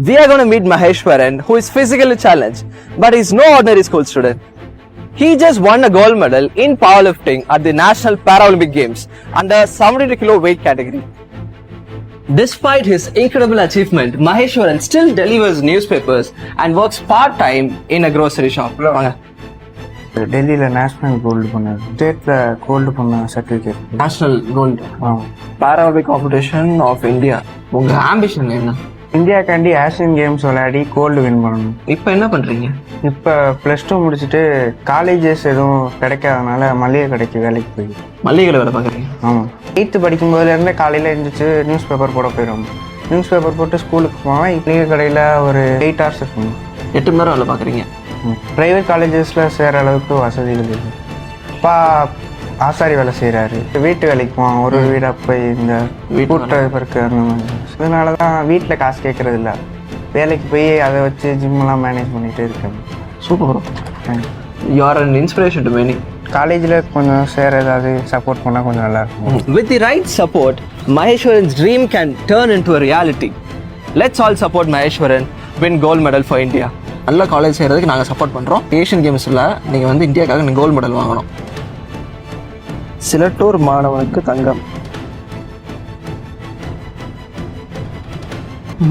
We are going to meet Maheshwaran, who is physically challenged, but he's no ordinary school student. He just won a gold medal in powerlifting at the National Paralympic Games under 72 kilo weight category. Despite his incredible achievement, Maheshwaran still delivers newspapers and works part-time in a grocery shop. டெல்லியில் national gold பண்ணார், ஸ்டேட்டில் gold பண்ண certificate. National gold paralympic competition of India. உங்கள் ambition என்ன? இந்தியாக்காண்டி Asian games விளையாடி gold win பண்ணணும். இப்போ என்ன பண்ணுறீங்க? இப்போ +2 முடிச்சுட்டு காலேஜஸ் எதுவும் கிடைக்காதனால மளிகை கடைக்கு வேலைக்கு போய் மளிகை வேலை பார்க்குறீங்க? ஆமாம். 8th படிக்கும்போதுலேருந்து காலையில் எழுந்திரிச்சு நியூஸ் பேப்பர் போட போயிடும். நியூஸ் பேப்பர் போட்டு ஸ்கூலுக்கு போவேன். மளிகை கடையில் ஒரு 8 hours இருக்கணும். 8 மணி நேரம் வேலை பார்க்குறீங்க. ப்ரைவேட் காலேஜஸில் சேர அளவுக்கு வசதிகள் இல்லை. அப்பா ஆசாரி வேலை செய்கிறாரு. வீட்டு வேலைக்கு போவான். ஒரு வீடாக போய் இந்த கூட்ட பிறகு அந்த மாதிரி. அதனால தான் வீட்டில் காசு கேட்குறது இல்லை. வேலைக்கு போய் அதை வச்சு ஜிம்மெலாம் மேனேஜ் பண்ணிகிட்டே இருக்கேன். Super. You are an inspiration to many. காலேஜில் கொஞ்சம் சேர ஏதாவது சப்போர்ட் பண்ணால் கொஞ்சம் நல்லாயிருக்கும். With the right support, Maheshwaran's dream can turn into a reality. Let's all support Maheshwaran win gold medal for India. நல்ல காலேஜ் செய்கிறதுக்கு நாங்கள் சப்போர்ட் பண்ணுறோம். ஏஷியன் கேம்ஸில் நீங்கள் வந்து இந்தியாவுக்காக நீங்கள் கோல்டு மெடல் வாங்கணும். சிலட்டூர் மாணவனுக்கு தங்கம்.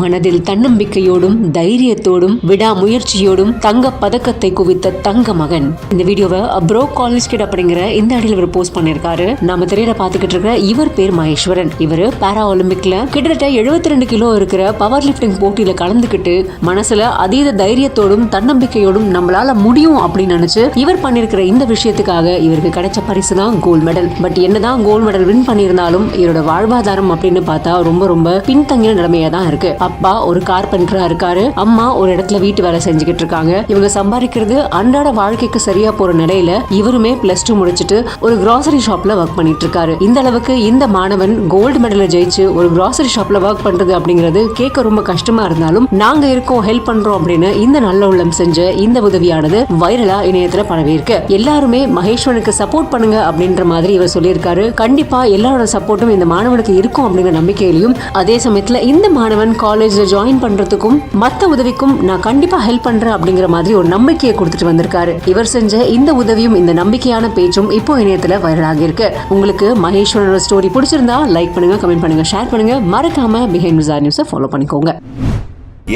மனதில் தன்னம்பிக்கையோடும் தைரியத்தோடும் விடாமுயற்சியோடும் தங்க பதக்கத்தை குவித்த தங்க மகன். இந்த வீடியோவை ப்ரோ காலேஜ் கிட் அப்படிங்கிற இந்த அடியில் இவர் போஸ்ட் பண்ணிருக்காரு. நாம திரையில பாத்துக்கிட்டு இருக்கிற இவர் பேர் மகேஸ்வரன். இவர் பாரா ஒலிம்பிக்ல கிட்டத்தட்ட 72 கிலோ இருக்கிற பவர் லிப்டிங் போட்டியில கலந்துக்கிட்டு மனசுல அதீத தைரியத்தோடும் தன்னம்பிக்கையோடும் நம்மளால முடியும் அப்படின்னு நினைச்சு இவர் பண்ணிருக்கிற இந்த விஷயத்துக்காக இவருக்கு கிடைச்ச பரிசு தான் கோல்டு மெடல். பட் என்னதான் கோல்டு மெடல் வின் பண்ணியிருந்தாலும் இவரோட வாழ்வாதாரம் அப்படின்னு பார்த்தா ரொம்ப ரொம்ப பின்தங்கின நிலைமையா தான் இருக்கு. அப்பா ஒரு கார்பெண்டரா இருக்காரு. அம்மா ஒரு இடத்துல வீட்டு வேலை செஞ்சுக்கிட்டு இருக்காங்க. இவங்க சம்பாதிக்கிறது அன்றாட வாழ்க்கைக்கு சரியா போற நிலையில இவருமே +2 முடிச்சுட்டு ஒரு கிராசரி ஷாப்ல ஒர்க் பண்ணிட்டு இருக்காரு. இந்த அளவுக்கு இந்த மாணவன் கோல்டு மெடலை ஜெயிச்சு ஒரு கிராசரி ஷாப்ல ஒர்க் பண்றது அப்படிங்கிறது கேட்க ரொம்ப கஷ்டமா இருந்தாலும் நாங்க இருக்கோம், ஹெல்ப் பண்றோம் அப்படின்னு இந்த நல்ல உள்ளம் செஞ்ச இந்த உதவியானது வைரலா இணையத்துல பரவி இருக்கு. எல்லாருமே மகேஸ்வரனுக்கு சப்போர்ட் பண்ணுங்க அப்படின்ற மாதிரி இவர் சொல்லியிருக்காரு. கண்டிப்பா எல்லாரோட சப்போர்ட்டும் இந்த மாணவனுக்கு இருக்கும் அப்படிங்கிற நம்பிக்கையிலையும் அதே சமயத்துல இந்த மாணவன் காலேஜ்ல ஜாயின் பண்றதுக்கும் மத்த உதவிக்கும் நான் கண்டிப்பா ஹெல்ப் பண்றேன் அப்படிங்கிற மாதிரி ஒரு நம்பிக்கையை கொடுத்துட்டு வந்திருக்காரு. இவர் செஞ்ச இந்த உதவியும் இந்த நம்பிக்கையான பேச்சும் இப்போ இணையத்துல வைரல் ஆகி இருக்கு. உங்களுக்கு மகேஸ்வரனோட ஸ்டோரி பிடிச்சிருந்தா லைக் பண்ணுங்க, கமெண்ட் பண்ணுங்க, ஷேர் பண்ணுங்க. மறக்காம பிஹைண்ட் விசார் நியூஸை ஃபாலோ பண்ணிக்கோங்க.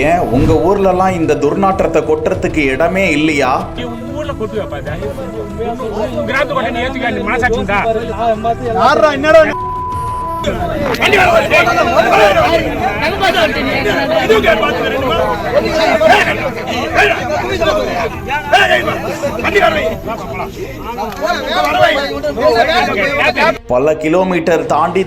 ஏன் உங்க ஊர்ல எல்லாம் இந்த துர்நாற்றத்தை கொட்டுறதுக்கு இடமே இல்லையா? பல கிலோமீட்டர் தாண்டி